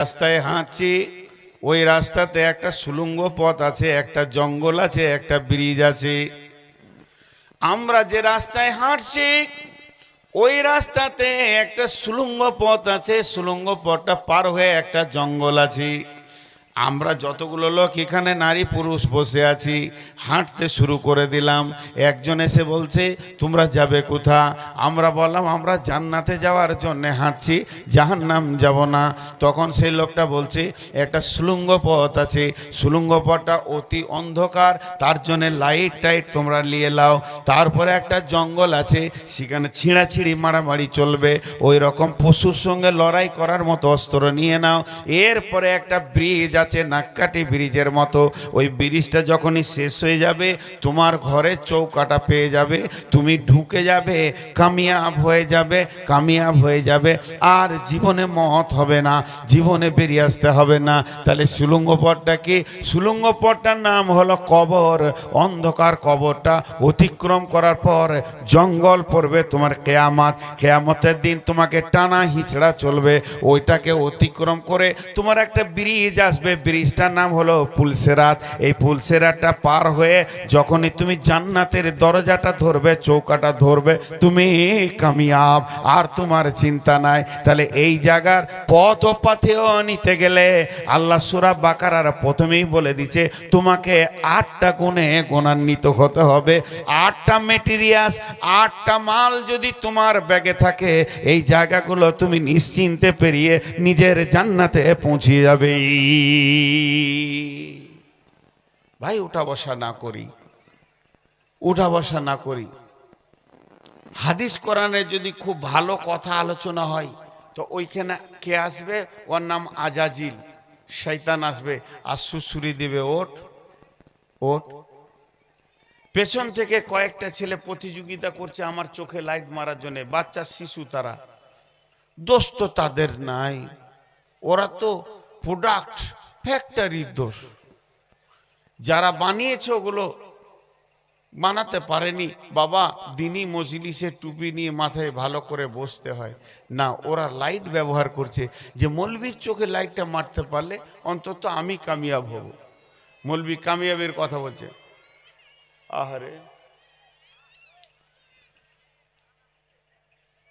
রাস্তায় হাঁটছি, ওই রাস্তাতে একটা সুলঙ্গ পথ আছে, একটা জঙ্গল আছে, একটা ব্রিজ আছে। আমরা যে রাস্তায় হাঁটছি ওই রাস্তাতে একটা সুলঙ্গ পথ আছে, সুলঙ্গ পথটা পার হয়ে একটা জঙ্গল আছে। আমরা যতগুলো লোক এখানে নারী পুরুষ বসে আছি, হাঁটতে শুরু করে দিলাম। একজন এসে বলছে তোমরা যাবে কোথা? আমরা বললাম আমরা জান্নাতে যাওয়ার জন্য হাঁটছি, জাহান্নাম যাব না। তখন সেই লোকটা বলছে একটা সুলঙ্গ পথ আছে, সুলঙ্গ পথটা অতি অন্ধকার, তার জন্য লাইট টাইট তোমরা নিয়ে নাও। তারপরে একটা জঙ্গল আছে, সেখানে ছিঁড়াছিঁড়ি মারামারি চলবে, ওই রকম পশুর সঙ্গে লড়াই করার মতো অস্ত্র নিয়ে নাও। এরপরে একটা ব্রিজ আছে, নাক্কাটি ব্রিজের মতো, ওই ব্রিজটা যখনই শেষ হয়ে যাবে তোমার ঘরে চৌকাটা পেয়ে যাবে, তুমি ঢুকে যাবে, কামিয়াব হয়ে যাবে, কামিয়াব হয়ে যাবে, আর জীবনে মত হবে না, জীবনে বেরিয়ে আসতে হবে না। তাহলে সুলঙ্গ পথটা কি? সুলঙ্গ পথটার নাম হলো কবর। অন্ধকার কবরটা অতিক্রম করার পর জঙ্গল পড়বে তোমার কেয়ামত। কেয়ামতের দিন তোমাকে টানা হিচড়া চলবে, ওইটাকে অতিক্রম করে তোমার একটা ব্রিজ আসবে, ব্রিজটার নাম হলো পুলসেরাত। এই পুলসেরাতটা পার হয়ে যখনই তুমি জান্নাতের দরজাটা ধরবে, চৌকাটা ধরবে, তুমি কামিয়াব, আর তোমার চিন্তা নাই। তাহলে এই জায়গার পথ ও পাথেও নিতে গেলে আল্লাহ সূরা বাকারার প্রথমেই বলে দিচ্ছে তোমাকে 8টা গুণে গুণান্বিত হতে হবে। 8টা মেটেরিয়ালস, 8টা মাল যদি তোমার ব্যাগে থাকে, এই জায়গাগুলো তুমি নিশ্চিন্তে পেরিয়ে নিজের জান্নাতে পৌঁছে যাবে। ভাই উঠা বসা না করি, উঠা বসা না করি। হাদিস কোরআনে যদি খুব ভালো কথা আলোচনা হয় তো ওইখানে কে আসবে? ওর নাম আজাজিল, শয়তান আসবে আর সুসুরি দিবে, ওঠ ওঠ। পেছন থেকে কয়েকটা ছেলে প্রতিযোগিতা করছে আমার চোখে লাইট মারার জন্য, বাচ্চা শিশু, তারা দোষ তো তাদের নাই, ওরা তো প্রোডাক্ট, ফ্যাক্টরির দোষ। যারা বানিয়েছে ওগুলো বানাতে পারেনি। বাবা দিনী মজলিসে টুপি নিয়ে মাথায় ভালো করে বসতে হয় না, ওরা লাইট ব্যবহার করছে যে মৌলবীর চোখে লাইটটা মারতে পারলে অন্তত আমি কামিয়াব হব। মৌলবী কামিয়াবের কথা বলছে। আহারে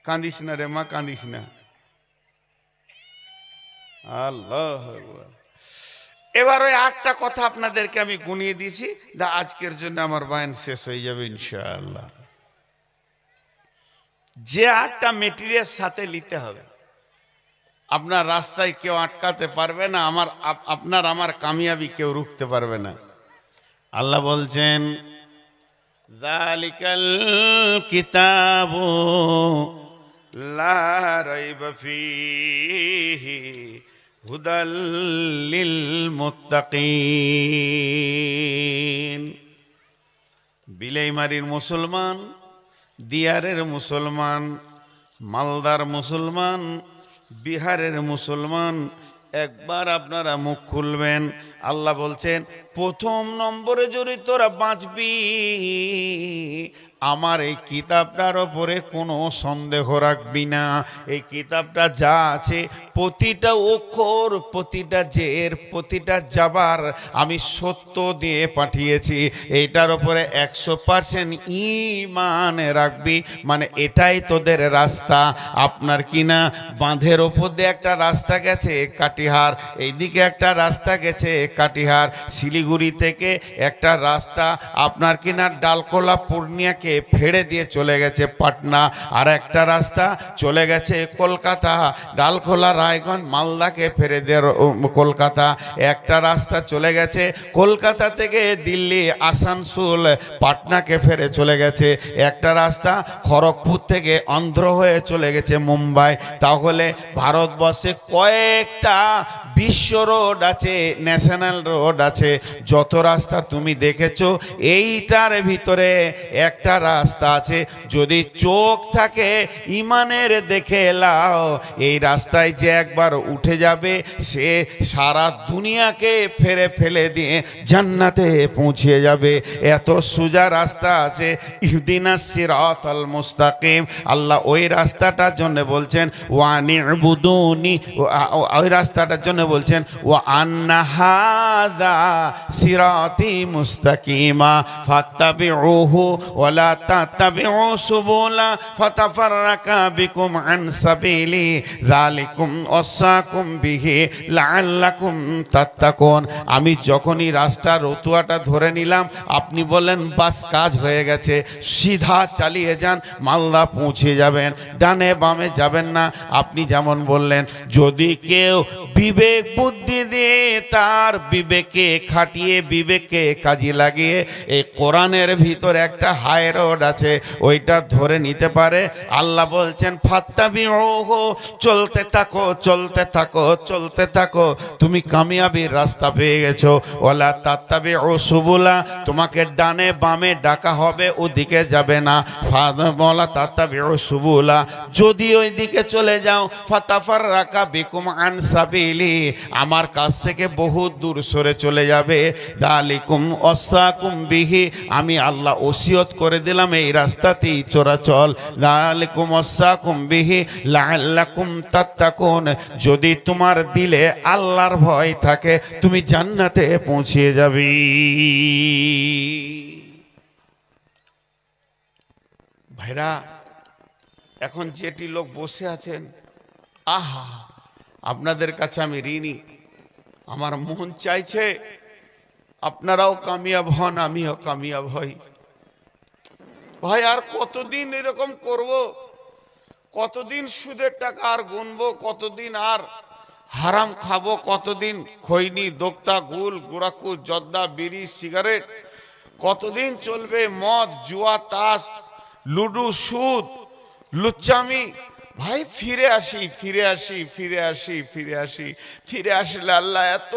কাঁদিস না রে মা, কাঁদিস না। আল্লাহ। এবার ওই 8টা কথা আপনাদেরকে আমি গুনিয়ে দিয়েছি, আজকের জন্য আমার বয়ান শেষ হয়ে যাবে ইনশাআল্লাহ। যে 8টা মেটেরিয়াল সাথে নিতে হবে, আপনার রাস্তায় কেউ আটকাতে পারবে না, আপনার আমার কামিয়াবি কেউ রুখতে পারবে না। আল্লাহ বলছেন যালিকাল কিতাবু লা রাইবা ফীহি হুদাল লিল মুত্তাকিন। বিলাইমারির মুসলমান, দিয়ারের মুসলমান, মালদার মুসলমান, বিহারের মুসলমান, একবার আপনারা মুখ খুলবেন। আল্লাহ বলছেন প্রথম নম্বরে যদি তোরা বাঁচবি, আমার এই কিতাবটার ওপরে কোনো সন্দেহ রাখবি না। এই কিতাবটা যা আছে প্রতিটা অক্ষর, প্রতিটা জের, প্রতিটা জাবার আমি সত্য দিয়ে পাঠিয়েছি। এইটার ওপরে 100% ঈমান রাখবি, মানে এটাই তোদের রাস্তা। আপনার কিনা বাঁধের ওপর দিয়ে একটা রাস্তা গেছে কাটিহার, এইদিকে একটা রাস্তা গেছে কাটিহার, শিলিগুড়ি থেকে একটা রাস্তা আপনার কিনা ডালখোলা পূর্ণিয়াকে ফেড়ে দিয়ে চলে গেছে পাটনা, আর একটা রাস্তা চলে গেছে কলকাতা, ডালখোলা রায়গঞ্জ মালদাকে ফেরে দিয়ে কলকাতা। একটা রাস্তা চলে গেছে কলকাতা থেকে দিল্লি আসানসোল পাটনাকে ফেরে চলে গেছে। একটা রাস্তা খড়গপুর থেকে অন্ধ্র হয়ে চলে গেছে মুম্বাই। তাহলে ভারতবর্ষে কয়েকটা বিশ্ব রোড আছে, ন্যাশনাল রোড আছে, যত রাস্তা তুমি দেখেছো এইটার ভিতরে একটা রাস্তা আছে, যদি চোখ থাকে ইমানের দেখে লাও, এই রাস্তায় যে একবার উঠে যাবে সে সারা দুনিয়াকে ফেরে ফেলে দিয়ে জান্নাতে পৌঁছে যাবে। এত সোজা রাস্তা আছে, ইহদিনাস সিরাতাল মুস্তাকিম। আল্লাহ ওই রাস্তাটার জন্য বলছেন ওয়ানি'বুদুনি, ওই রাস্তাটার জন্য বলছেন ওয়া আন্না হাযা সিরাতি মুস্তাকিমা ফাত্তাবিউহু ওয়া লা তাত্তাবিউ সুবুলা ফাতাফাররাকা বিকুম আন সাবিলি যালিকুম ওয়াসাকুম বিহি লাআল্লাকুম তাত্তাকুন। আমি যখনই রাস্তার রতুয়াটা ধরে নিলাম, আপনি বললেন বাস কাজ হয়ে গেছে, সিধা চালিয়ে যান, মালদা পৌঁছে যাবেন, ডানে বামে যাবেন না। আপনি যেমন বললেন, যদি কেউ বিবেক বুদ্ধি দিয়ে তার বিবেকে খাটিয়ে বিবেককে কাজে লাগিয়ে এই কোরআনের ভিতর একটা হাই রোড আছে ওইটা ধরে নিতে পারে, আল্লাহ বলছেন ফাত্তাবিউহু, চলতে থাকো চলতে থাকো চলতে থাকো, তুমি কামিয়াবির রাস্তা পেয়ে গেছো। ওয়ালা তাত্তাবিউ সুবুলা, তোমাকে ডানে বামে ডাকা হবে, ওদিকে যাবে না। ওয়ালা তাত্তাবিউ সুবুলা, যদি ওই দিকে চলে যাও ফাতাফাররাকা বিকুম আন সাবিলি, আমার কাছ থেকে বহু দূর সরে চলে যাবে। যালিকুম ওয়াসাকুম বিহি, আমি আল্লাহ ওসিয়ত করে দিলাম এই রাস্তাতেই চলাচল। যালিকুম ওয়াসাকুম বিহি লাআল্লাকুম তাত্তাকুন, যদি তোমার দিলে আল্লাহর ভয় থাকে তুমি জান্নাতে পৌঁছে যাবে। ভাইরা, এখন যেটি লোক বসে আছেন, আহা, আপনাদের কাছে আমি ঋণী। আমার মন চাইছে আপনারাও কামিয়াব হন, আমিও কামিয়াব হই। ভাই আর কতদিন এরকম করব? কতদিন সুদের টাকা আর গুনবো? কতদিন আর হারাম খাবো? কতদিন খৈনি দোক্তা গুল গুড়াকু জর্দা বিড়ি সিগারেট? কতদিন চলবে মদ জুয়া তাস লুডু সুদ লুচ্চামি? ভাই ফিরে আসি ফিরে আসি ফিরে আসি ফিরে আসি। ফিরে আসলে আল্লাহ এত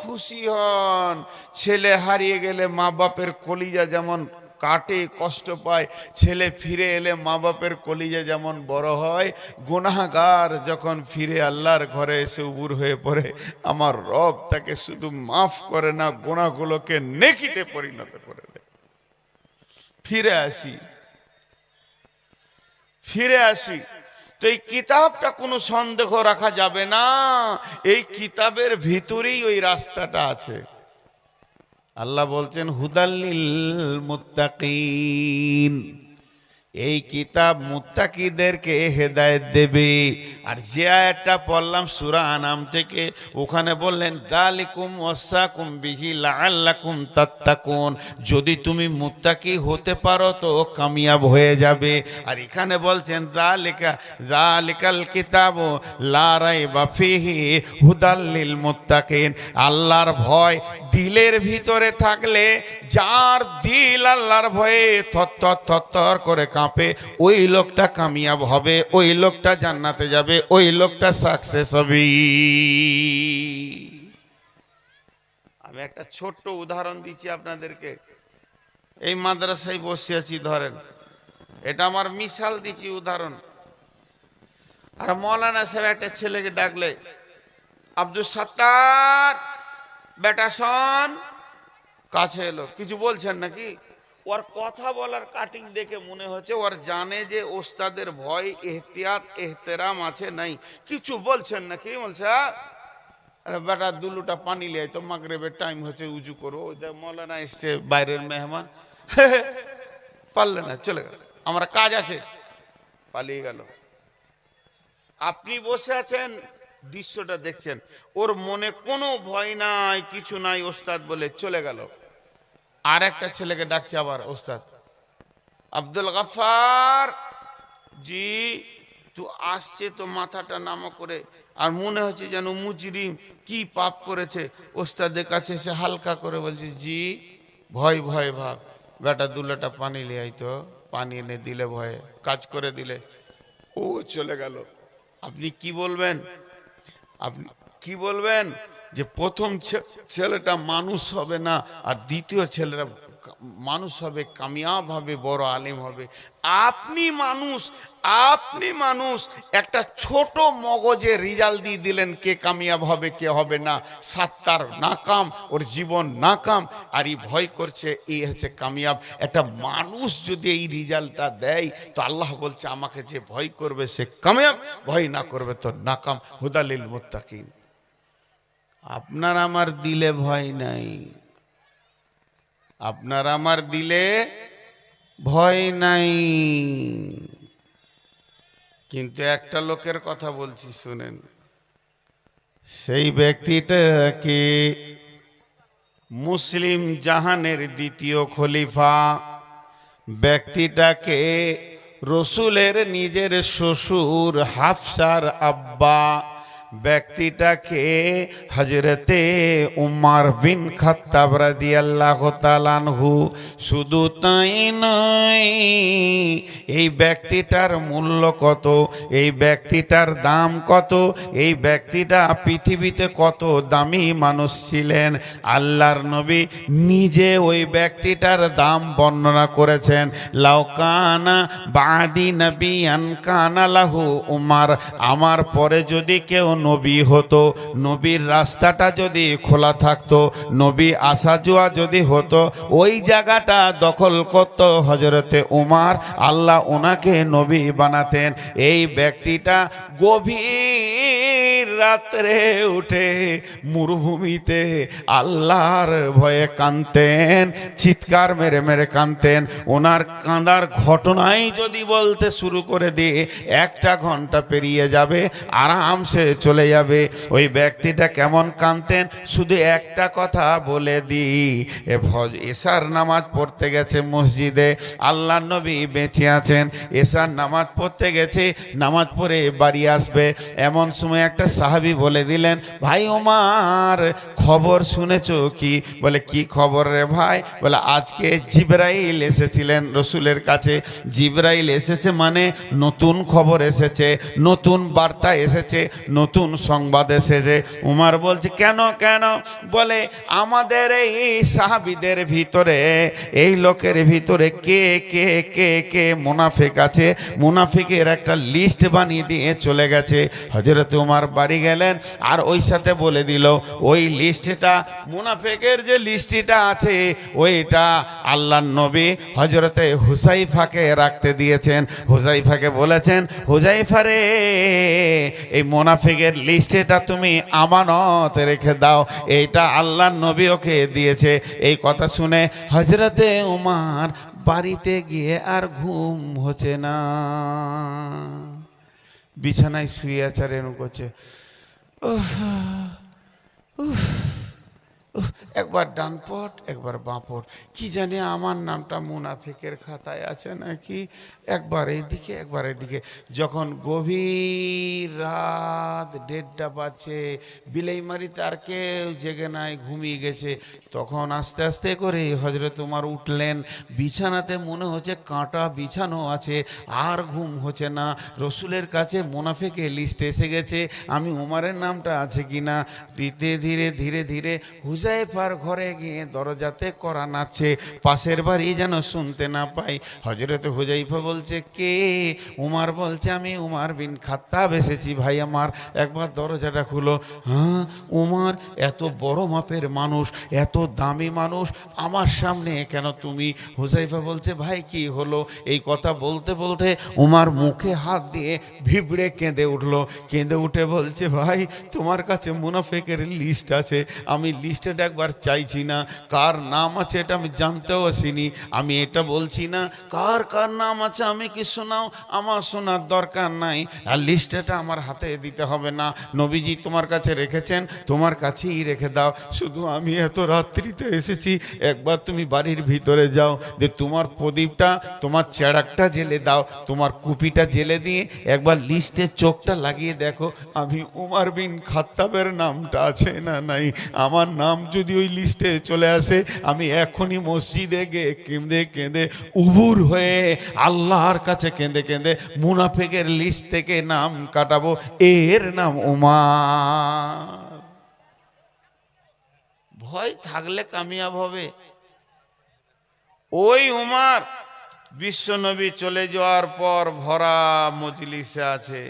খুশি হন। ছেলে হারিয়ে গেলে মা বাপের কলিজা যেমন কাটে কষ্ট পায়, ছেলে ফিরে এলে মা বাপের কলিজা যেমন বড় হয়। গুনাহগার যখন ফিরে আল্লাহর ঘরে এসে উবুর হয়ে পড়ে, আমার রব তাকে শুধু মাফ করে না, গুনাহগুলোকে নেকিতে পরিণত করে দেয়। ফিরে আসি ফিরে আসি। তো এই কিতাবটা কোনো সন্দেহ রাখা যাবে না, এই কিতাবের ভিতরেই ওই রাস্তাটা আছে। আল্লাহ বলছেন হুদাল্লিল মুত্তাকিন, এই কিতাব মুত্তাকিদেরকে হেদায়েত দেবে। আর যে আয়াতটা পড়লাম সূরা আনাম থেকে, ওখানে বললেন যালিকুম ওয়াসাকুম বিহি লাআল্লাকুম তাত্তাকুন, যদি তুমি মুত্তাকি হতে পারো তো কামিয়াব হয়ে যাবে। আর এখানে বলছেন যালিকাল কিতাবু লা রাইবা ফিহি হুদাল্লিল মুত্তাকিন, আল্লাহর ভয় দিলের ভিতরে থাকলে, যার দিল আল্লাহর ভয়ে থরথর থরথর করে কাঁপে, ওই লোকটা কামিয়াব হবে, ওই লোকটা জান্নাতে যাবে, ওই লোকটা সাকসেস হবে। আমি একটা ছোট্ট উদাহরণ দিচ্ছি আপনাদেরকে। এই মাদ্রাসায় বসে আছি, ধরেন এটা আমার মিসাল দিচ্ছি, উদাহরণ। আর মৌলানা সাহেব একটা ছেলেকে ডাকলে, আব্দুল সাত্তার বেটা শোন, কাছে এলো, কিছু বলছেন নাকি? ওর কথা বলার কাটিং দেখে মনে হচ্ছে ওর জানে যে ওস্তাদের ভয় এহতিয়াত এহতেরাম আছে, নাই কিছু বলছেন নাকি? বলছে আরে বেটা দুলুটা পানি লিয়ে তো, মাগরিবের টাইম হচ্ছে, উজু করো। মৌলানা এসছে, বাইরের মেহমান, পারলে না, চলে গেল, আমার কাজ আছে, পালিয়ে গেল। আপনি বসে আছেন, দৃশ্যটা দেখছেন, ওর মনে কোনো ভয় নাই, কিছু নাই, ওস্তাদ বলে চলে গেল। আর একটা ছেলেকে ডাকছে আবার, ওস্তাদ আব্দুল গফফার জি, তুই আসছে তো মাথাটা নামা করে, আর মনে হচ্ছে যেন মুজরিম, কি পাপ করেছে। ওস্তাদের কাছে সে হালকা করে বলছে জি, ভয় ভয় ভাব, বেটা দুলাটা পানি লিয়ে আইতো, পানি এনে দিলে, ভয়ে কাজ করে দিলে, ও চলে গেল। আপনি কি বলবেন? আপনি কি বলবেন? যে প্রথম ছেলেটা মানুষ হবে না, আর দ্বিতীয় ছেলেটা মানুষ হবে, কামিয়াব হবে, বড় আলেম হবে। আপনি মানুষ একটা ছোট মগজে রেজাল্ট দিয়ে দিলেন কে কামিয়াব হবে কে হবে না। সাত্তার নাকাম, ওর জীবন নাকাম, আর এই ভয় করছে এই হচ্ছে কামিয়াব। একটা মানুষ যদি এই রেজাল্টটা দেয় তো আল্লাহ বলছে আমাকে যে ভয় করবে সে কামিয়াব, ভয় না করবে তো নাকাম। হুদালিল মুত্তাকিন। আপনার আমার দিলে ভয় নাই, আপনার আমার দিলে ভয় নাই, কিন্তু একটা লোকের কথা বলছি শুনেন। সেই ব্যক্তিটাকে মুসলিম জাহানের দ্বিতীয় খলিফা, ব্যক্তিটাকে রসুলের নিজের শ্বশুর হাফসার আব্বা, ব্যক্তিটাকে হযরতে উমর বিন খাত্তাব রাদিয়াল্লাহু তাআলা আনহু। শুধু তাই নয়, এই ব্যক্তিটার মূল্য কত, এই ব্যক্তিটার দাম কত, এই ব্যক্তিটা পৃথিবীতে কত দামি মানুষ ছিলেন, আল্লাহর নবী নিজে ওই ব্যক্তিটার দাম বর্ণনা করেছেন। লাউ কানা বাদি নবিয়ান কানা লাহু উমর, আমার পরে যদি কেউ নবী হতো, নবীর রাস্তাটা যদি খোলা থাকতো, নবী আসা যাওয়া যদি হতো, ওই জায়গাটা দখল করত হযরতে উমর, আল্লাহ ওনাকে নবী বানাতেন। এই ব্যক্তিটা গভীর রাত্রে উঠে মরুভূমিতে আল্লাহর ভয়ে কাঁদতেন, চিৎকার মেরে মেরে কাঁদতেন। ওনার কাঁদার ঘটনাই যদি বলতে শুরু করে দিয়ে 1 ঘন্টা পেরিয়ে যাবে, আরামসে চলে যাবে। ওই ব্যক্তিটা কেমন কাঁদতেন শুধু একটা কথা বলে দিই। এশার নামাজ পড়তে গেছে মসজিদে, আল্লাহ নবী বেঁচে আছেন, এশার নামাজ পড়তে গেছে, নামাজ পড়ে বাড়ি আসবে, এমন সময় একটা সাহাবী বলে দিলেন, ভাই ওমর খবর শুনেছো কি? বলে কি খবর রে ভাই? বলে আজকে জিবরাইল এসেছিলেন রসুলের কাছে। জিবরাইল এসেছে মানে নতুন খবর এসেছে, নতুন বার্তা এসেছে, নতুন সংবাদ এসেছে। উমর বলছে কেন কেন? বলে আমাদের এই সাহাবীদের ভিতরে, এই লোকের ভিতরে কে কে কে কে মুনাফিক আছে, মুনাফিকের একটা লিস্ট বানিয়ে দিয়ে চলে গেছে। হযরত উমর বাড়ি গেলেন আর ওই সাথে বলে দিল ওই লিস্টটা, মুনাফিকের যে লিস্টটা আছে ওইটা আল্লাহর নবী হযরতে হুযায়ফাকে রাখতে দিয়েছেন। হুযায়ফাকে বলেছেন, হুযায়ফা রে এই মুনাফিকের লিস্টটা তুমি আমানত রেখে দাও, এইটা আল্লাহর নবী ওকে দিয়েছে। এই কথা শুনে হযরতে উমর বাড়িতে গিয়ে আর ঘুম হচ্ছে না, বিছানায় শুয়ে আছে আর এরকম করছে, উফ উফ, একবার ডানপট একবার বাঁপট, কি জানি আমার নামটা মুনাফিকের খাতায় আছে নাকি, একবার এইদিকে একবার এদিকে। যখন গভীর রাত 1:30 বাজছে, বিলাইমারিতে আর কেউ জেগে নাই, ঘুমিয়ে গেছে, তখন আস্তে আস্তে করে হযরত উমর উঠলেন। বিছানাতে মনে হচ্ছে কাঁটা বিছানো আছে, আর ঘুম হচ্ছে না। রসুলের কাছে মুনাফিকের লিস্ট এসে গেছে, আমি উমরের নামটা আছে কিনা। ধীরে ধীরে ধীরে ধীরে হুযায়ফার ঘরে গিয়ে দরজাতে কড়া নাড়ছে, পাশের বাড়ি যেন শুনতে না পাই। হযরত হুযায়ফা বলছে কে? উমর বলছে আমি উমর বিন খাত্তাব এসেছি ভাই আমার, একবার দরজাটা খুলো। হ্যাঁ উমর, এত বড় মাপের মানুষ, এত দামি মানুষ, আমার সামনে কেন তুমি? হুযায়ফা বলছে ভাই কি হলো? এই কথা বলতে বলতে উমর মুখে হাত দিয়ে ভিবড়ে কেঁদে উঠলো। কেঁদে উঠে বলছে ভাই তোমার কাছে মুনাফিকের লিস্ট আছে, আমি লিস্টটা একবার চাইছি না, কার নাম আছে এটা আমি জানতেও আসিনি, আমি এটা বলছি না কার কার নাম আছে আমি কি শোনাও, আমার শোনার দরকার নাই, আর লিস্টটা আমার হাতে দিতে হবে না, নবীজি তোমার কাছে রেখেছেন, তোমার কাছেই রেখে দাও। শুধু আমি এত রাত্রিতে এসেছি, একবার তুমি বাড়ির ভিতরে যাও, যে তোমার প্রদীপটা তোমার চেরাকটা জেলে দাও, তোমার কুপিটা জেলে দিয়ে একবার লিস্টে চোখটা লাগিয়ে দেখো আমি উমর বিন খাত্তাবের নামটা আছে না নাই। আমার নাম যদি ওই লিস্টে চলে আসে, আমি এখনই মসজিদে গিয়ে কেঁদে কেঁদে উবুর হয়ে আল্লাহর কাছে কেঁদে কেঁদে মুনাফিকের লিস্ট থেকে নাম কাটাবো, এর নাম উমর। ভয় থাকলে কামিয়াব হবে। ওই উমার বিশ্বনবী চলে যাওয়ার পর ভরা মজলিসে আছে।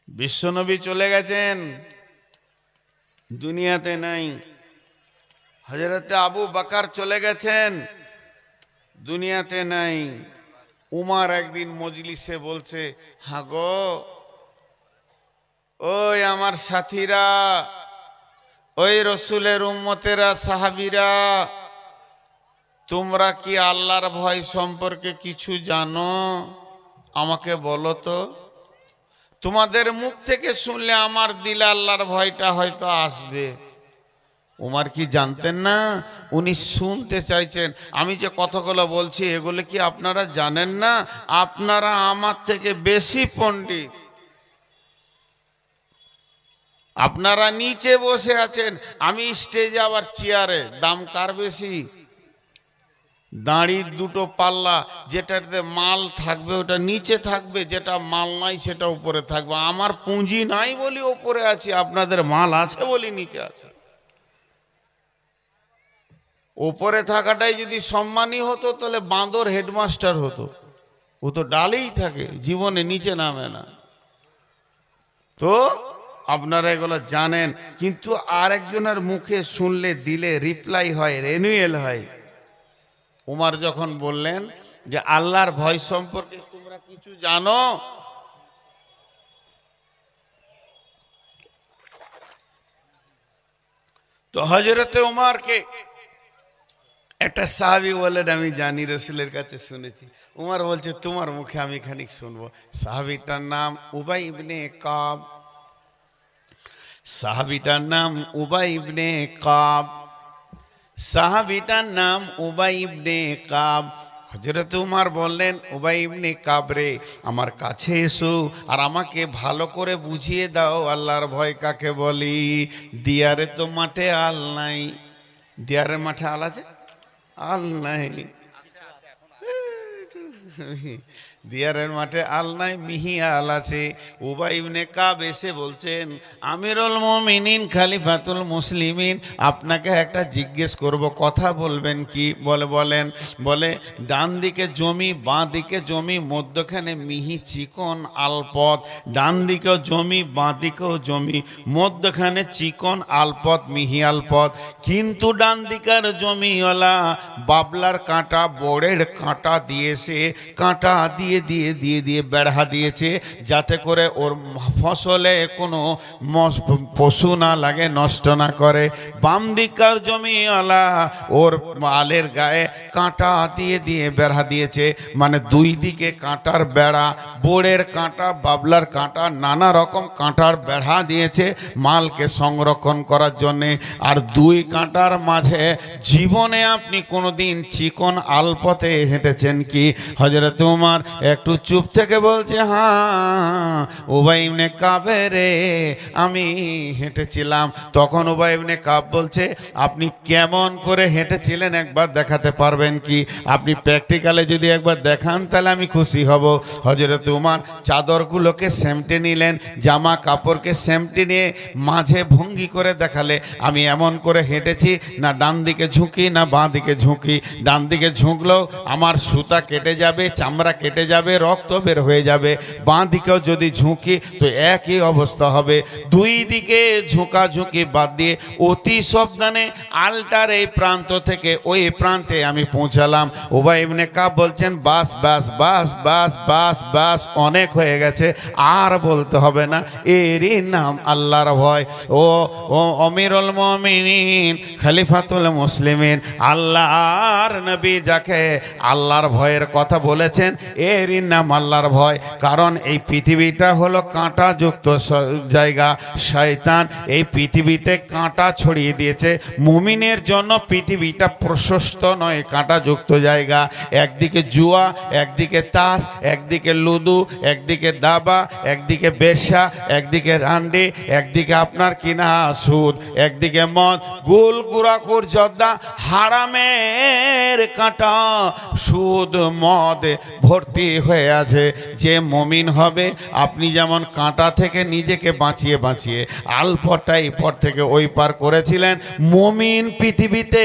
বিশ্বনবী চলে গেছেন, দুনিয়াতে নাই। হযরতে আবু বকর চলে গেছেন, দুনিয়াতে নাই। উমার একদিন মজলিসে বলছে, হ্যাঁ গো, ওই আমার সাথীরা, ওই রসুলের উম্মতেরা, সাহাবীরা, তোমরা কি আল্লাহর ভয় সম্পর্কে কিছু জানো? আমাকে বলো তো। তোমাদের মুখ থেকে শুনলে আমার দিলে আল্লাহর ভয়টা হয়তো আসবে। উমার কি জানতেন না? উনি শুনতে চাইছেন, আমি যে কথাগুলো বলছি এগুলো কি আপনারা জানেন না? আপনারা আমার থেকে বেশি পণ্ডিত। আপনারা নিচে বসে আছেন, আমি স্টেজে আবার চেয়ারে। দাম কার বেশি? দাঁড়ির দুটো পাল্লা, যেটাতে মাল থাকবে ওটা নিচে থাকবে, যেটা মাল নাই সেটা উপরে থাকবে। আমার পুঁজি নাই বলি উপরে আছি, আপনাদের মাল আছে বলি নিচে আছে। উপরে থাকাটাই যদি সম্মানী হতো তাহলে বাঁদর হেডমাস্টার হতো। ও তো ডালেই থাকে, জীবনে নিচে নামে না। তো আপনারা এগুলো জানেন, কিন্তু আরেকজনের মুখে শুনলে দিলে রিপ্লাই হয়, রেনুয়েল হয়। উমার যখন বললেন যে আল্লাহর ভয় সম্পর্কে তোমরা কিছু জানো, তো হযরতে উমারকে একটা সাহাবী বলেন, আমি জানি, রসুলের কাছে শুনেছি। উমার বলছে তোমার মুখে আমি খানিক শুনবো। সাহাবীটার নাম উবাই ইবনে কাব। সাহাবীটার নাম উবাই ইবনে কাব। সাহাবীটার নাম উবাই ইবনে কাব। হযরত উমার বললেন, উবাই ইবনে কাব রে, আমার কাছে এসো আর আমাকে ভালো করে বুঝিয়ে দাও আল্লাহর ভয় কাকে বলি। দিয়ারে তো মাঠে আল নাই। দিয়ারের মাঠে আল আছে? আল নাই। দিয়ারের মাঠে আল নাই, মিহি আল আছে। উবাই ইবনে কাব এসে বলছেন, আমিরুল মুমিনিন খলিফাতুল মুসলিমিন, আপনাকে একটা জিজ্ঞেস করব, কথা বলবেন কি? বলেন। বলে, ডান দিকে জমি, বাঁ দিকে জমি, মধ্যখানে মিহি চিকন আলপথ। ডান দিকেও জমি, বাঁ দিকেও জমি, মধ্যখানে চিকন আলপথ, মিহি আলপথ। কিন্তু ডান দিকের জমিওয়ালা বাবলার কাঁটা, বড়ের কাঁটা দিয়েছে, কাঁটা দিয়ে দিয়ে দিয়ে দিয়ে বেড়া দিয়েছে, যাতে করে ওর ফসলে কোনো পশু না লাগে, নষ্ট না করে। বাম দিকার জমিওয়ালা ওর আলের গায়ে কাঁটা দিয়ে দিয়ে বেড়া দিয়েছে, মানে দুই দিকে কাঁটার বেড়া, বোড়ের কাঁটা, বাবলার কাঁটা, নানা রকম কাঁটার বেড়া দিয়েছে মালকে সংরক্ষণ করার জন্যে। আর দুই কাঁটার মাঝে জীবনে আপনি কোনোদিন চিকন আলপথে হেঁটেছেন কি? হযরত উমর একটু চুপ থেকে বলছে, হ্যাঁ উবাই ইবনে কাবে রে, আমি হেঁটেছিলাম। তখন উবাই ইবনে কাব বলছে, আপনি কেমন করে হেঁটেছিলেন একবার দেখাতে পারবেন কি? আপনি প্র্যাকটিক্যালে যদি একবার দেখান তাহলে আমি খুশি হব। হযরত উমর চাদরগুলোকে সেমটে নিলেন, জামা কাপড়কে সেমটে নিয়ে মাঝে ভঙ্গি করে দেখালে, আমি এমন করে হেঁটেছি, না ডান দিকে ঝুঁকি না বাঁ দিকে ঝুঁকি। ডান দিকে ঝুঁকলেও আমার সুতা কেটে যাবে, চামড়া কেটে যাবে, রক্ত বের হয়ে যাবে। বাঁ দিকেও যদি ঝুঁকি তো একই অবস্থা হবে। দুই দিকে ঝুঁকাঝুঁকি বাদ দিয়ে অতি সাবধানে আলটার এই প্রান্ত থেকে ওই প্রান্তে আমি পৌঁছালাম। উবাই ইবনে কাব বলছেন, বাস বাস বাস বাস বাস বাস, অনেক হয়ে গেছে, আর বলতে হবে না। এরই নাম আল্লাহর ভয়। ও আমিরুল মুমিনিন খলিফাতুল মুসলিমিন, আল্লাহর নবী যাকে আল্লাহর ভয়ের কথা বলেছেন, এরই নাম আল্লাহর ভয়। কারণ এই পৃথিবীটা হলো কাঁটাযুক্ত জায়গা। শয়তান এই পৃথিবীতে কাঁটা ছড়িয়ে দিয়েছে। মুমিনের জন্য পৃথিবীটা প্রশস্ত নয়, কাঁটাযুক্ত জায়গা। একদিকে জুয়া, একদিকে তাস, একদিকে লুডু, একদিকে দাবা, একদিকে বেশ্যা, একদিকে রান্ডি, একদিকে আপনার কিনা সুদ, একদিকে মদ, গোল গুড়াকুর জর্দা, হারামের কাঁটা, সুদ মদ ভর্তি হয়ে আছে। যে মুমিন হবে আপনি যেমন কাঁটা থেকে নিজেকে বাঁচিয়ে বাঁচিয়ে আলপরটা এই পর থেকে ওই পার করেছিলেন, মুমিন পৃথিবীতে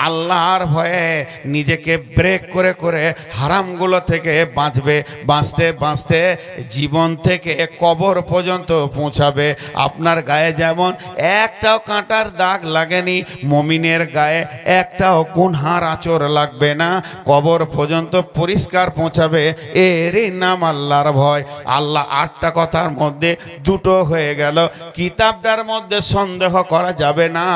আল্লাহর ভয়ে নিজেকে ব্রেক করে করে হারামগুলো থেকে বাঁচবে, বাঁচতে বাঁচতে জীবন থেকে কবর পর্যন্ত পৌঁছাবে। আপনার গায়ে যেমন একটাও কাঁটার দাগ লাগেনি, মুমিনের গায়ে একটাও গুনহার আঁচড় লাগবে না, কবর পর্যন্ত পরিষ্কার পৌঁছাবে। এরই নাম আল্লাহর ভয়। আল্লাহ 8টা কথার মধ্যে 2টো হয়ে গেল। কিতাবটার মধ্যে সন্দেহ করা যাবে না,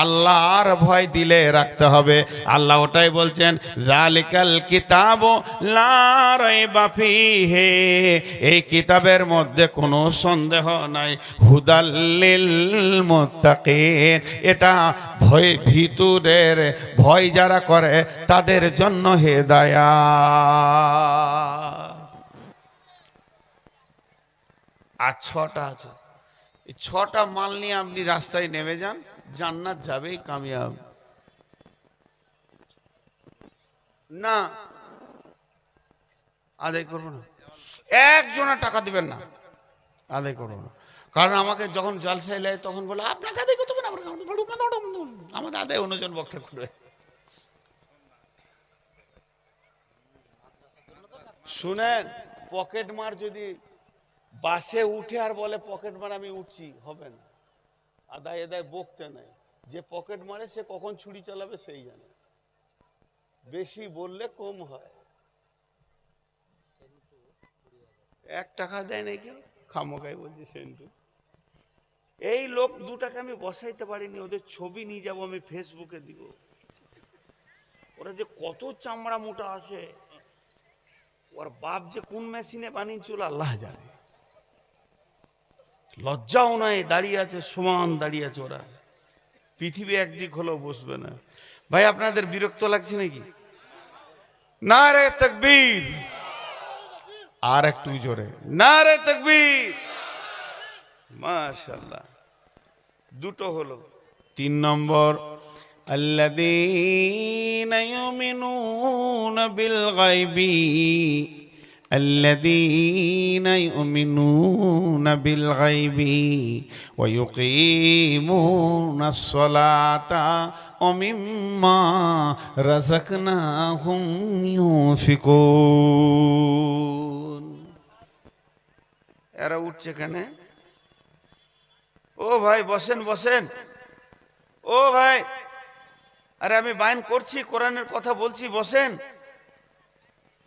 আল্লাহর ভয় দিলে রাখতে হবে। আল্লাহ ওটাই বলছেন, জালিকাল কিতাবু লা রাইবা ফীহি, এই কিতাবের মধ্যে কোনো সন্দেহ নাই, হুদাল লিল মুত্তাকিন, এটা ভয় ভীতুদের, ভয় যারা করে তাদের জন্য হেদায়াত। আর 6টা আছে, এই 6টা মাল নিয়ে আপনি রাস্তায় নেমে যান, জান্নাত যাবেই কামিয়াব। না আদায় করবো না, একজনের টাকা দিবেন না, আদায় করবো না। কারণ আমাকে যখন জলসায় নেয় তখন বলে আপনাকে আদায় করতে হবে না, আমাদের আদায় অন্যজন বক্তা করবে। শুনেন, পকেট মার যদি বাসে উঠে আর বলে পকেট মার আমি উঠছি, হবে না। আদায় আদায় বকতে নাই, যে পকেট মারে সে কখন ছুরি চালাবে সেই জানে। বেশি বললে কম হয়। 1 টাকা দেয় নাই কেউ, খামোকাই বলছে সেন্টু। এই লোক 2 টাকা আমি বসাইতে পারিনি, ওদের ছবি নিয়ে যাবো, আমি ফেসবুকে দিব। ওরা যে কত চামড়া মোটা আছে, ওর বাপ যে কোন মেশিনে বানিয়েছিল আল্লাহ জানে। লজ্জাও নাই, দাঁড়িয়ে আছে, সমান দাঁড়িয়ে আছে ওরা। পৃথিবী একদিক হলেও বসবে না। ভাই আপনাদের বিরক্ত লাগছে নাকি? নারে তাকবীর, আর একটু জোরে নারে তাকবীর। মাশাআল্লাহ, 2টো হলো। 3 নম্বর, আল্লাযীনা ইউমিনুনা বিল গায়বি, আল্লাযীনা ইউমিনুনা বিল গায়বি ওয়া ইউকিমুনাস সালাতা ওয়া মিম্মা রাযাকনাহুম ইউনফিকুন। এরা উঠছে কেন? ও ভাই বসেন বসেন, ও ভাই, আরে আমি বায়ান করছি, কোরআনের কথা বলছি, বসেন।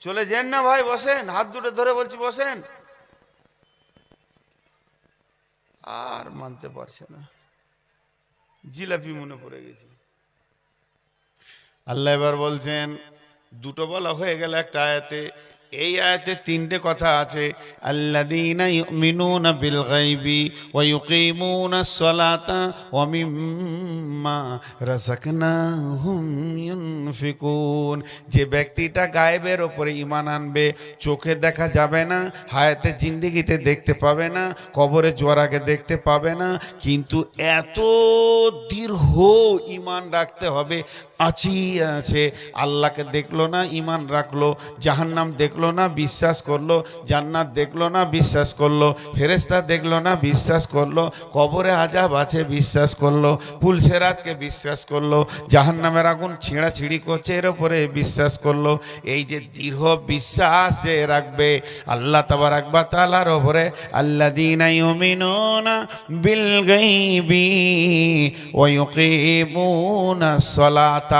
চলে যান না ভাই, বসেন, হাত দুটো ধরে বলছি বসেন। আর মানতে পারছে না, জিলাপি মনে পড়ে গেছে। আল্লাহ এবার বলছেন, 2টো বলা হয়ে গেল একটা আয়াতে, এই আয়াতে 3টে কথা আছে। আল্লাযীনা ইউমিনুনা বিল গায়বি ওয়া ইউকিমুনাস সালাতা ওয়া মিম্মা রাযাকনাহুম ইউনফিকুন। যে ব্যক্তিটা গায়েবের উপরে ঈমান আনবে, চোখে দেখা যাবে না, হায়াতে জিন্দেগিতে দেখতে পাবে না, কবরে যাওয়ার আগে দেখতে পাবে না, কিন্তু এত দৃঢ় ঈমান রাখতে হবে, আছে। আল্লাহকে দেখলো না, ঈমান রাখলো, জাহান্নাম দেখলো না, বিশ্বাস করলো, জান্নাত দেখলো না, বিশ্বাস করলো, ফেরেশতা দেখলো না, বিশ্বাস করলো, কবরে আযাব আছে, বিশ্বাস করলো, পুলসেরাতকে বিশ্বাস করলো, জাহান্নামের আগুন ছিঁড়াছিঁড়ি করছে এর উপরে বিশ্বাস করলো। এই যে দৃঢ় বিশ্বাস যে রাখবে আল্লাহ তাবারাক ওয়া তাআলার উপরে, আল্লাযীনা ইউমিনুনা বিল গায়বি ওয়া ইউকিমুনাস সালাত,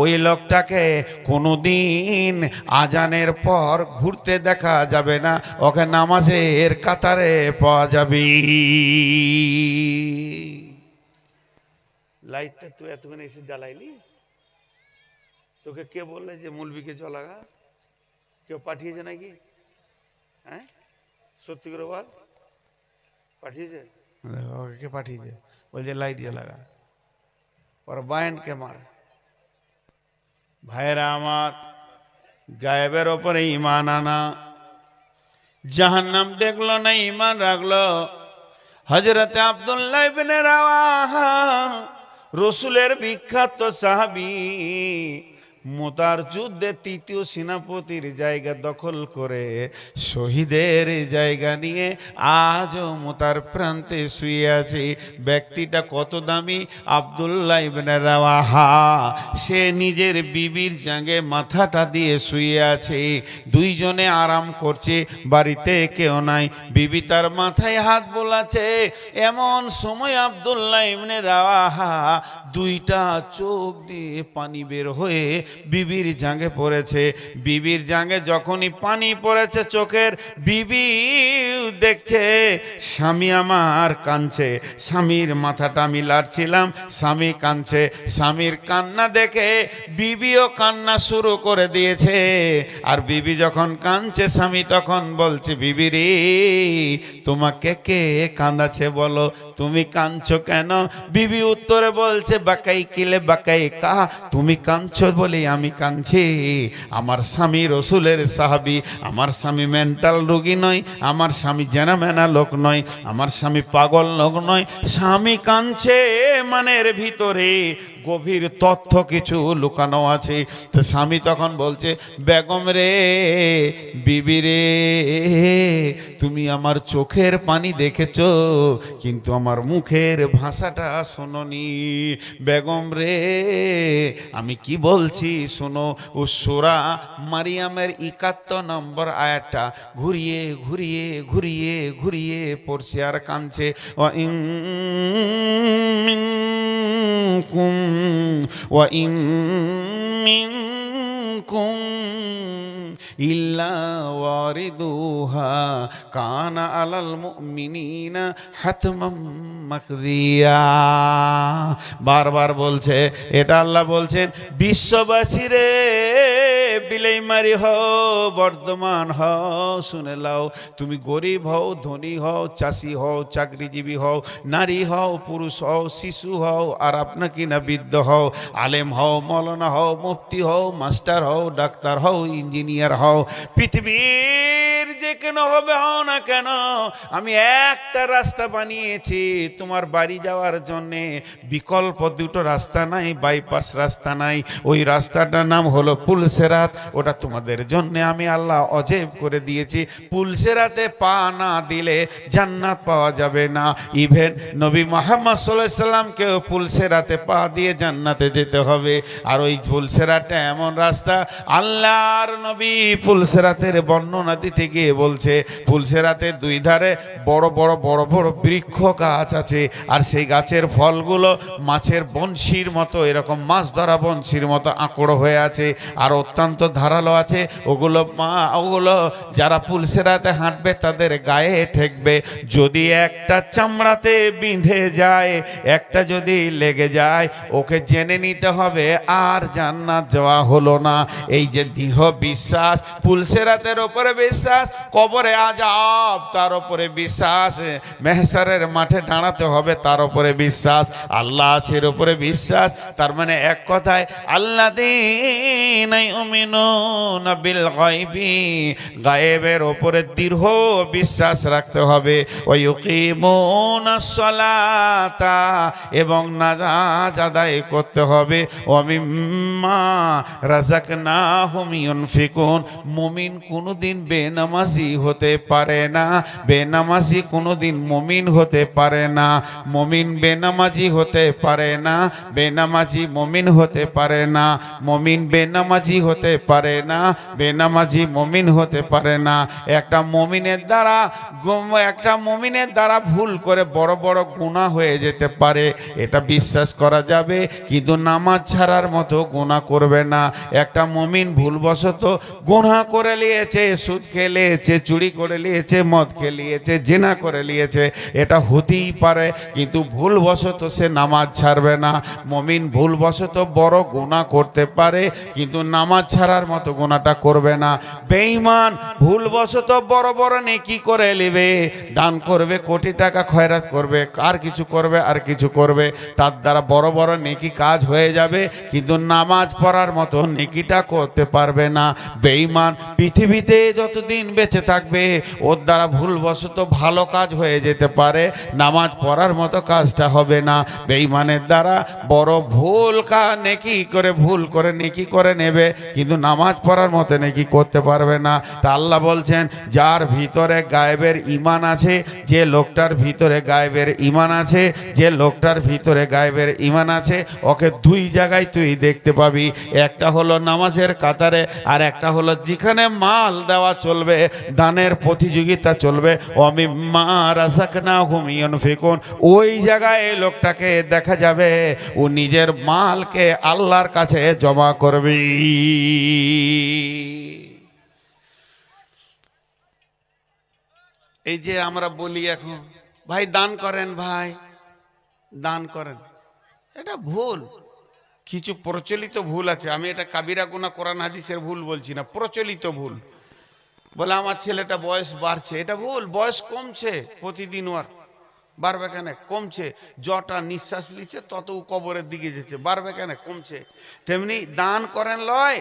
ওই লোকটাকে কোনোদিন আজানের পর ঘুরতে দেখা যাবে না, ওকে নামাজের কাতারে পাওয়া যাবে। লাইটটা তুই এতক্ষণ এসে জ্বালাইলি, তোকে কে বললে যে মৌলবীকে জ্বলাগা? কেউ পাঠিয়েছে নাকি? হ্যাঁ সত্যি করে বল, পাঠিয়েছে? ওকে কে পাঠিয়েছে? বলছে লাইট জ্বালাগা, ওর বায়ানকে মার। ভাইরা আমার, গায়েবের ওপরে ঈমান আনা, জাহান্নাম দেখলো না, ঈমান রাখলো। হযরতে আব্দুল্লাহ ইবনে রাওয়াহা, রাসূলের বিখ্যাত সাহাবী, মোতার যুদ্ধে তৃতীয় সেনাপতির জায়গা দখল করে শহীদের জায়গা নিয়ে আজও মোতার প্রান্তে শুয়ে আছে। ব্যক্তিটা কত দামি? আব্দুল্লাহ ইবনে রাওয়াহা। সে নিজের বিবির জাঙ্গে মাথাটা দিয়ে শুয়ে আছে, দুইজনে আরাম করছে, বাড়িতে কেউ নাই। বিবি তার মাথায় হাত বোলাচ্ছে। এমন সময় আব্দুল্লাহ ইবনে রাওয়াহা দুইটা চোখ দিয়ে পানি বের হয়ে বিবির জাঙ্গে পড়েছে। বিবির জাঙ্গে যখনই পানি পড়েছে চোখের, বিবি দেখছে স্বামী আমার কাঁদছে। স্বামীর মাথাটা আমি লাড়ছিলাম, স্বামী কাঁদছে। স্বামীর কান্না দেখে বিবিও কান্না শুরু করে দিয়েছে। আর বিবি যখন কাঁদছে, স্বামী তখন বলছে, বিবি রে তোমাকে কে কাঁদাছে বলো, তুমি কাঁদছো কেন? বিবি উত্তরে বলছে, বাকাই কিলে বাকাই কা, তুমি কাঁদছো বলে আমি কাঁদছি। আমার স্বামী রসুলের সাহাবী, আমার স্বামী মেন্টাল রোগী নয়, আমার স্বামী জেনামেনা লোক নয়, আমার স্বামী পাগল লোক নয়। স্বামী কাঁদছে মানের ভিতরে গভীর তথ্য কিছু লুকানো আছে। তো স্বামী তখন বলছে, বেগম রে, বিবি রে, তুমি আমার চোখের পানি দেখেছো কিন্তু আমার মুখের ভাষাটা শোনোনি। বেগম রে, আমি কি বলছি শোনো। ও সূরা মারিয়ামের ৭১ নম্বর আয়াতটা ঘুরিয়ে ঘুরিয়ে ঘুরিয়ে ঘুরিয়ে পড়ছে আর কাঁদছে। وإن منكم إلا واردوها كان على المؤمنين حتما مقضيا। বারবার বলছে এটা। আল্লাহ বলছেন, বিশ্ববাসী রে, বিলেইমারি হও, বর্ধমান হও, শুনে লাও। তুমি গরিব হও, ধনী হও, চাষি হও, চাকরিজীবী হও, নারী হও, পুরুষ হও, শিশু হও, আর আপনাকে না বৃদ্ধ হও, আলেম হও, মৌলানা হও, মুফতি হও, মাস্টার হও, ডাক্তার হও, ইঞ্জিনিয়ার হও, পৃথিবীর যে কেন হবে হও না কেন, আমি একটা রাস্তা বানিয়েছি তোমার বাড়ি যাওয়ার জন্যে। বিকল্প দুটো রাস্তা নাই, বাইপাস রাস্তা নাই। ওই রাস্তাটার নাম হলো পুলসেরাত। ওটা তোমাদের জন্যে আমি আল্লাহ অজেব করে দিয়েছি। পুলসেরাতে পা না দিলে জান্নাত পাওয়া যাবে না। ইভেন নবী মুহাম্মদ সাল্লাল্লাহু আলাইহি সাল্লামকেও পুলসেরাতে পা দিয়ে জান্নাতে যেতে হবে। আর ওই পুলসেরাতটা এমন রাস্তা, আল্লাহর নবী পুলসেরাতের বর্ণনা দিতে গিয়ে বলছে, পুলসেরাতের দুই ধারে বড় বড় বড় বড় বৃক্ষ গাছ আছে। আর সেই গাছের ফলগুলো মাছের বনশির মতো, এরকম মাছ ধরা বনশির মতো আঁকড়ো হয়ে আছে, আর অত্যন্ত ধারালো আছে। ওগুলো যারা পুলসেরাতে হাঁটবে তাদের গায়ে ঠেকবে। যদি একটা চামড়াতে বিঁধে যায়, একটা যদি লেগে যায়, ওকে জেনে নিতে হবে আর জান্নাত যাওয়া হলো না। এই যে দৃঢ় বিশ্বাস, পুলসেরাতের ওপরে বিশ্বাস, কবরে আযাব তার ওপরে বিশ্বাস, মেহশারের মাঠে দাঁড়াতে হবে তার ওপরে বিশ্বাস, আল্লাহ আছে এর ওপরে বিশ্বাস। তার মানে এক কথায়, আল্লাযীনা ইউমিনুনা বিল গায়বি, গায়েবের ওপরে দৃঢ় বিশ্বাস রাখতে হবে। ওয়া ইউকিমুনাস সালাতা, এবং নামাজ আদায় করতে হবে। ওয়া মিম্মা রাযাকনাহুম ইউনফিকুন, মুমিন কোনোদিন বেনামাজি হতে পারে না। বেনামাজি কোনোদিন মুমিন হতে পারে না। মুমিন বেনামাজি হতে পারে না। বেনামাজি মুমিন হতে পারে না। মুমিন বেনামাজি হতে পারে না। বেনামাজি মুমিন হতে পারে না। একটা মুমিনের দ্বারা ভুল করে বড় বড় গুনাহ হয়ে যেতে পারে, এটা বিশ্বাস করা যাবে, কিন্তু নামাজ ছাড়ার মতো গুনাহ করবে না। একটা মুমিন ভুলবশত গুনাহ করে নিয়েছে, সুদ খেয়ে নিয়েছে, চুরি করে নিয়েছে, মদ খেয়ে নিয়েছে, জিনা করে নিয়েছে, এটা হতেই পারে, কিন্তু ভুলবশত সে নামাজ ছাড়বে না। মুমিন ভুলবশত বড় গুনাহ করতে পারে, কিন্তু নামাজ ছাড়ার মতো গুনাহটা করবে না। বেঈমান ভুলবশত বড় বড় নেকি করে নেবে, দান করবে, কোটি টাকা খয়রাত করবে, আর কিছু করবে, আর কিছু করবে, তার দ্বারা বড় বড় নেকি কাজ হয়ে যাবে, কিন্তু নামাজ পড়ার মতো নেকিটা করতে পারবে না। বেঈমান পৃথিবীতে যতদিন বেঁচে বেঁচে থাকবে, ওর দ্বারা ভুলবশত ভালো কাজ হয়ে যেতে পারে, নামাজ পড়ার মতো কাজটা হবে না। বেঈমানের দ্বারা বড় ভুল নেকি করে ভুল করে নেকি করে নেবে, কিন্তু নামাজ পড়ার মতো নেকি করতে পারবে না। তা আল্লাহ বলছেন, যার ভিতরে গায়েবের ঈমান আছে, যে লোকটার ভিতরে গায়েবের ঈমান আছে, যে লোকটার ভিতরে গায়েবের ঈমান আছে, ওকে দুই জায়গায় তুই দেখতে পাবি। একটা হলো নামাজের কাতারে, আর একটা হলো যেখানে মাল দেওয়া চলবে, দানের প্রতিযোগিতা চলবে, ওমিম্মা রাযাকনাহুম ইউনফিকুন, ওই জায়গায় এই লোকটাকে দেখা যাবে ও নিজের মালকে আল্লাহর কাছে জমা করবে। এই যে আমরা বলি এখন, ভাই দান করেন, ভাই দান করেন, এটা ভুল। কিছু প্রচলিত ভুল আছে, আমি এটা কাবিরা গুনাহ কোরআন হাদিসের ভুল বলছি না, প্রচলিত ভুল। বলে আমার ছেলেটা বয়স বাড়ছে, এটা ভুল। বয়স কমছে প্রতিদিন, ওর বাড়বে কেন? কমছে। যটা নিঃশ্বাস নিচ্ছে তত কবরের দিকে যাচ্ছে, বাড়বে কেন? কমছে। তেমনি দান করেন লয়,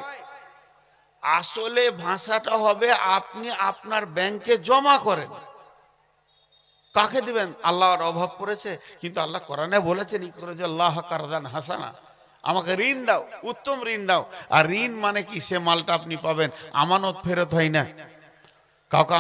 আসলে ভাষাটা হবে আপনি আপনার ব্যাংকে জমা করেন। কাকে দিবেন? আল্লাহর অভাব পড়েছে, কিন্তু আল্লাহ কোরআনে বলেছেন ই করে যে আল্লাহ কারদান হাসানা, আমাকে ঋণ দাও, উত্তম ঋণ দাও। আর ঋণ মানে কি? সে মালটা আপনি পাবেন, আমানত ফেরত হয় না। কাউকে